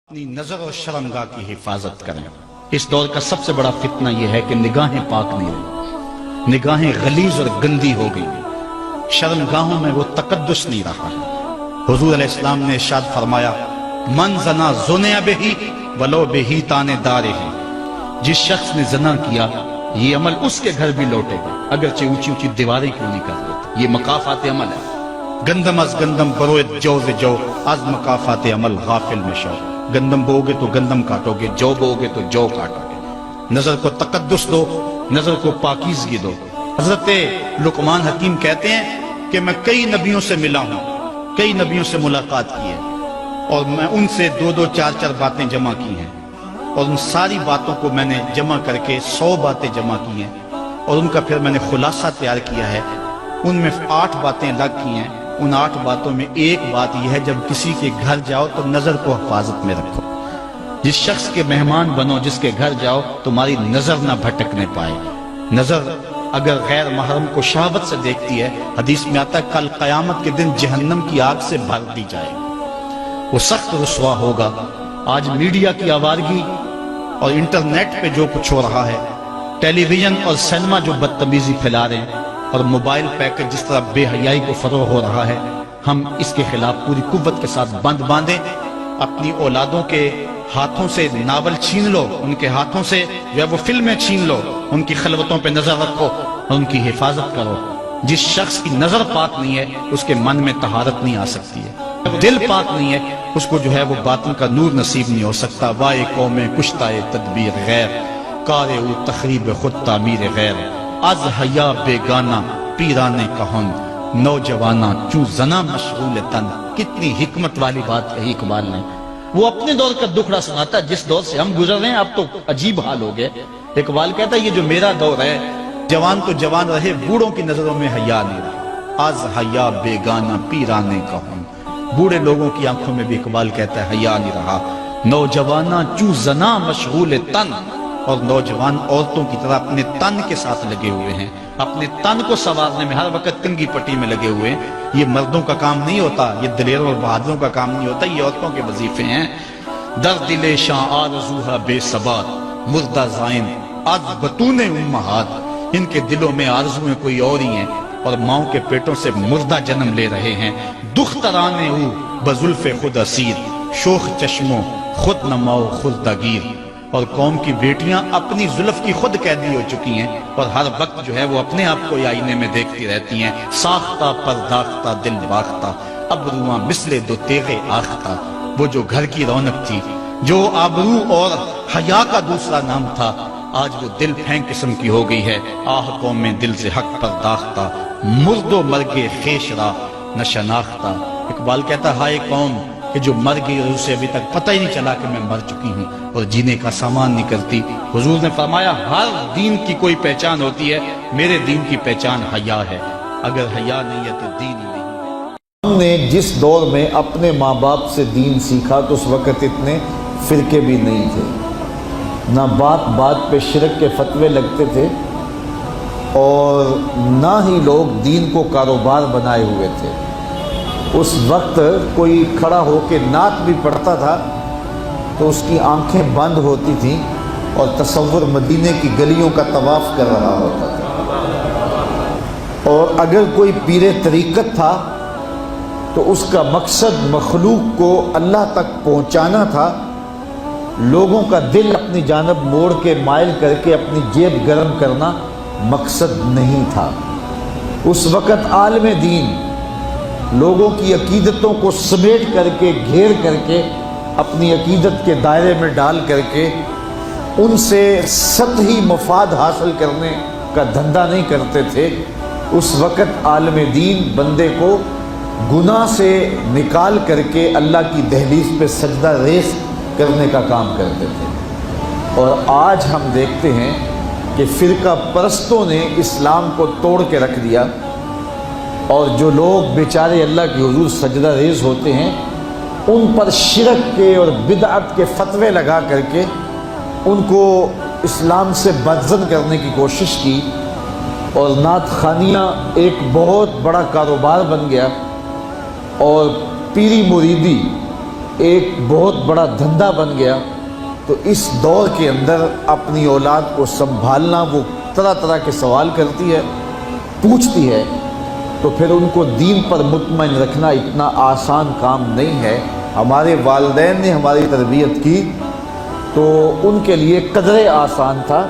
اپنی نظر اور شرمگاہ کی حفاظت کریں۔ اس دور کا سب سے بڑا فتنہ یہ ہے کہ نگاہیں پاک نہیں رہی، نگاہیں غلیظ اور گندی ہو گئی، شرمگاہوں میں وہ تقدس نہیں رہا ہے۔ حضور علیہ السلام نے ارشاد فرمایا، من زنا زنیا بہی ولو بہی تانے دارے ہی، جس شخص نے زنا کیا یہ عمل اس کے گھر بھی لوٹے گا اگرچہ اونچی اونچی دیواریں کیوں نہیں کر دیتے۔ یہ مقافات عمل ہے۔ گندم از گندم بروئت جو ز جو، از مقافات عمل غافل میں شو۔ گندم بو گے تو گندم کاٹو گے، جو بو گے تو جو کاٹو گے۔ نظر کو تقدس دو، نظر کو پاکیزگی دو۔ حضرت لقمان حکیم کہتے ہیں کہ میں کئی نبیوں سے ملا ہوں، کئی نبیوں سے ملاقات کی ہے، اور میں ان سے دو دو چار چار باتیں جمع کی ہیں، اور ان ساری باتوں کو میں نے جمع کر کے 100 باتیں جمع کی ہیں، اور ان کا پھر میں نے خلاصہ تیار کیا ہے۔ ان میں 8 باتیں الگ کی ہیں۔ ان 8 باتوں میں ایک بات یہ ہے، جب کسی کے گھر جاؤ تو نظر کو حفاظت میں رکھو۔ جس شخص کے مہمان بنو، جس کے گھر جاؤ، تمہاری نظر نہ بھٹکنے پائے۔ نظر اگر غیر محرم کو شہوت سے دیکھتی ہے، حدیث میں آتا ہے کل قیامت کے دن جہنم کی آگ سے بھر دی جائے، وہ سخت رسوا ہوگا۔ آج میڈیا کی آوارگی اور انٹرنیٹ پہ جو کچھ ہو رہا ہے، ٹیلی ویژن اور سینما جو بدتمیزی پھیلا رہے ہیں، اور موبائل پیکج جس طرح بے حیائی کو فروغ ہو رہا ہے، ہم اس کے خلاف پوری قوت کے ساتھ بند باندھیں۔ اپنی اولادوں کے ہاتھوں سے ناول چھین لو، ان کے ہاتھوں سے جو ہے وہ فلمیں چھین لو، ان کی خلوتوں پہ نظر رکھو اور ان کی حفاظت کرو۔ جس شخص کی نظر پاک نہیں ہے، اس کے من میں طہارت نہیں آ سکتی ہے۔ دل پاک نہیں ہے، اس کو جو ہے وہ باطن کا نور نصیب نہیں ہو سکتا۔ وائے قوم کشتہ تدبیر غیر، کار او تخریب خود تعمیر غیر، از حیا بیگانہ پیرانے کہن، نوجوانہ چوں زنا مشغول تن۔ کتنی حکمت والی بات کہی اقبال نے۔ وہ اپنے دور کا دکھڑا سناتا ہے، جس دور سے ہم گزر رہے ہیں اب تو عجیب حال ہو گئے۔ اقبال کہتا ہے یہ جو میرا دور ہے، جوان تو جوان رہے، بوڑھوں کی نظروں میں حیا نہیں رہا۔ از حیا بیگانہ پیرانے کہن، بوڑھے لوگوں کی آنکھوں میں بھی اقبال کہتا ہے حیا نہیں رہا۔ نوجوانہ چوں زنا مشغول تن، اور نوجوان عورتوں کی طرح اپنے تن کے ساتھ لگے ہوئے ہیں، اپنے تن کو سنوارنے میں ہر وقت کنگھی پٹی میں لگے ہوئے ہیں۔ یہ مردوں کا کام نہیں ہوتا، یہ دلیروں اور بہادروں کا کام نہیں ہوتا، یہ عورتوں کے وظیفے ہیں۔ در دل شاں آرزوہا بے ثبات، مردہ زائن از بطون امہات۔ ان کے دلوں میں آرزویں کوئی اور ہی ہیں، اور ماؤں کے پیٹوں سے مردہ جنم لے رہے ہیں۔ دخترانے او بزلف خود اسیر، شوخ چشموں خود نماؤ خود دگیر۔ اور قوم کی بیٹیاں اپنی زلف کی خود قیدی ہو چکی ہیں، اور ہر وقت جو ہے وہ اپنے آپ کو آئینے میں دیکھتی رہتی ہیں۔ ساختہ پرداختہ دل باختہ، ابروان مثل دو تیغ آختہ۔ وہ جو گھر کی رونق تھی، جو آبرو اور حیا کا دوسرا نام تھا، آج وہ دل پھینک قسم کی ہو گئی ہے۔ آہ قوم میں دل سے حق پرداختہ، مرد و مرگے خیش را نہ شناختہ۔ اقبال کہتا ہے ہائے قوم کہ جو مر گئی اور اسے ابھی تک پتہ ہی نہیں چلا کہ میں مر چکی ہوں اور جینے کا سامان نہیں کرتی۔ حضور نے فرمایا ہر دین کی کوئی پہچان ہوتی ہے، میرے دین کی پہچان حیا ہے، اگر حیا نہیں ہے تو دین ہی نہیں ہے۔ ہم نے جس دور میں اپنے ماں باپ سے دین سیکھا تو اس وقت اتنے فرقے بھی نہیں تھے، نہ بات بات پہ شرک کے فتوے لگتے تھے، اور نہ ہی لوگ دین کو کاروبار بنائے ہوئے تھے۔ اس وقت کوئی کھڑا ہو کے نعت بھی پڑھتا تھا تو اس کی آنکھیں بند ہوتی تھیں اور تصور مدینے کی گلیوں کا طواف کر رہا ہوتا تھا۔ اور اگر کوئی پیر طریقت تھا تو اس کا مقصد مخلوق کو اللہ تک پہنچانا تھا، لوگوں کا دل اپنی جانب موڑ کے مائل کر کے اپنی جیب گرم کرنا مقصد نہیں تھا۔ اس وقت عالم دین لوگوں کی عقیدتوں کو سمیٹ کر کے، گھیر کر کے، اپنی عقیدت کے دائرے میں ڈال کر کے ان سے سطحی مفاد حاصل کرنے کا دھندا نہیں کرتے تھے۔ اس وقت عالم دین بندے کو گناہ سے نکال کر کے اللہ کی دہلیز پہ سجدہ ریز کرنے کا کام کرتے تھے۔ اور آج ہم دیکھتے ہیں کہ فرقہ پرستوں نے اسلام کو توڑ کے رکھ دیا، اور جو لوگ بیچارے اللہ کے حضور سجدہ ریز ہوتے ہیں، ان پر شرک کے اور بدعت کے فتوے لگا کر کے ان کو اسلام سے بدزن کرنے کی کوشش کی، اور نعت خوانیاں ایک بہت بڑا کاروبار بن گیا، اور پیری مریدی ایک بہت بڑا دھندا بن گیا، تو اس دور کے اندر اپنی اولاد کو سنبھالنا، وہ طرح طرح کے سوال کرتی ہے، پوچھتی ہے، تو پھر ان کو دین پر مطمئن رکھنا اتنا آسان کام نہیں ہے۔ ہمارے والدین نے ہماری تربیت کی تو ان کے لیے قدرے آسان تھا،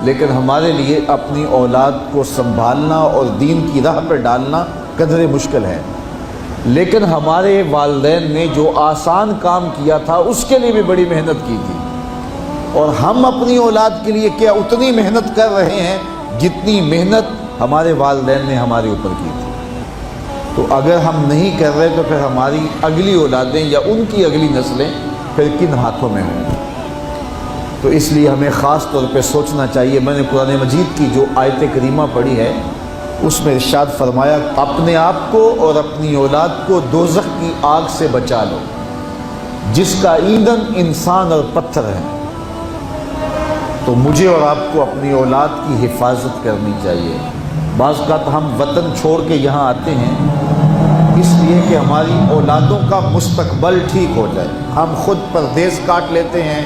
لیکن ہمارے لیے اپنی اولاد کو سنبھالنا اور دین کی راہ پر ڈالنا قدرے مشکل ہے۔ لیکن ہمارے والدین نے جو آسان کام کیا تھا اس کے لیے بھی بڑی محنت کی تھی، اور ہم اپنی اولاد کے لیے کیا اتنی محنت کر رہے ہیں جتنی محنت ہمارے والدین نے ہمارے اوپر کی تھی۔ تو اگر ہم نہیں کر رہے تو پھر ہماری اگلی اولادیں یا ان کی اگلی نسلیں پھر کن ہاتھوں میں ہوں گی؟ تو اس لیے ہمیں خاص طور پہ سوچنا چاہیے۔ میں نے قرآن مجید کی جو آیت کریمہ پڑھی ہے اس میں ارشاد فرمایا، اپنے آپ کو اور اپنی اولاد کو دوزخ کی آگ سے بچا لو جس کا ایندھن انسان اور پتھر ہے۔ تو مجھے اور آپ کو اپنی اولاد کی حفاظت کرنی چاہیے۔ بعض اوقات ہم وطن چھوڑ کے یہاں آتے ہیں اس لیے کہ ہماری اولادوں کا مستقبل ٹھیک ہو جائے۔ ہم خود پردیس کاٹ لیتے ہیں،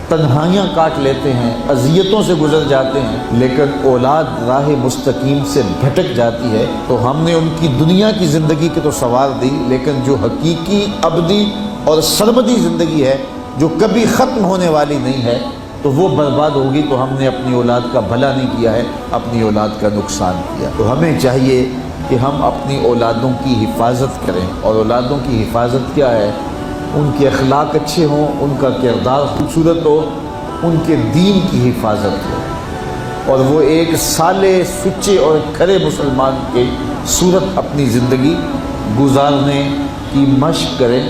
تنہائیاں کاٹ لیتے ہیں، اذیتوں سے گزر جاتے ہیں، لیکن اولاد راہ مستقیم سے بھٹک جاتی ہے تو ہم نے ان کی دنیا کی زندگی کی تو سنوار دی، لیکن جو حقیقی ابدی اور سرمدی زندگی ہے جو کبھی ختم ہونے والی نہیں ہے تو وہ برباد ہوگی۔ تو ہم نے اپنی اولاد کا بھلا نہیں کیا ہے، اپنی اولاد کا نقصان کیا۔ تو ہمیں چاہیے کہ ہم اپنی اولادوں کی حفاظت کریں، اور اولادوں کی حفاظت کیا ہے؟ ان کے اخلاق اچھے ہوں، ان کا کردار خوبصورت ہو، ان کے دین کی حفاظت ہو، اور وہ ایک صالح، سچے اور کھرے مسلمان کے صورت اپنی زندگی گزارنے کی مشق کریں،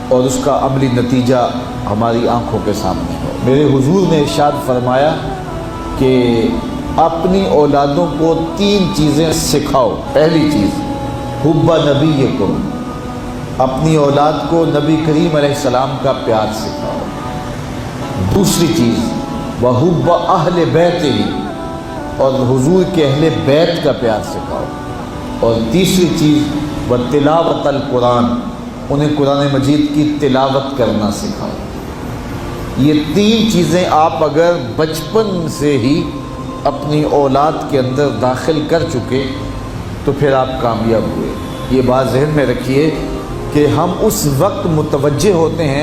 اور اس کا عملی نتیجہ ہماری آنکھوں کے سامنے ہو۔ میرے حضور نے ارشاد فرمایا کہ اپنی اولادوں کو 3 چیزیں سکھاؤ۔ پہلی چیز حب نبیکم، اپنی اولاد کو نبی کریم علیہ السلام کا پیار سکھاؤ۔ دوسری چیز وحب اہل بیت ہی، اور حضور کے اہل بیت کا پیار سکھاؤ۔ اور تیسری چیز وتلاوت القرآن، انہیں قرآن مجید کی تلاوت کرنا سکھاؤ۔ یہ 3 چیزیں آپ اگر بچپن سے ہی اپنی اولاد کے اندر داخل کر چکے تو پھر آپ کامیاب ہوئے۔ یہ بات ذہن میں رکھیے کہ ہم اس وقت متوجہ ہوتے ہیں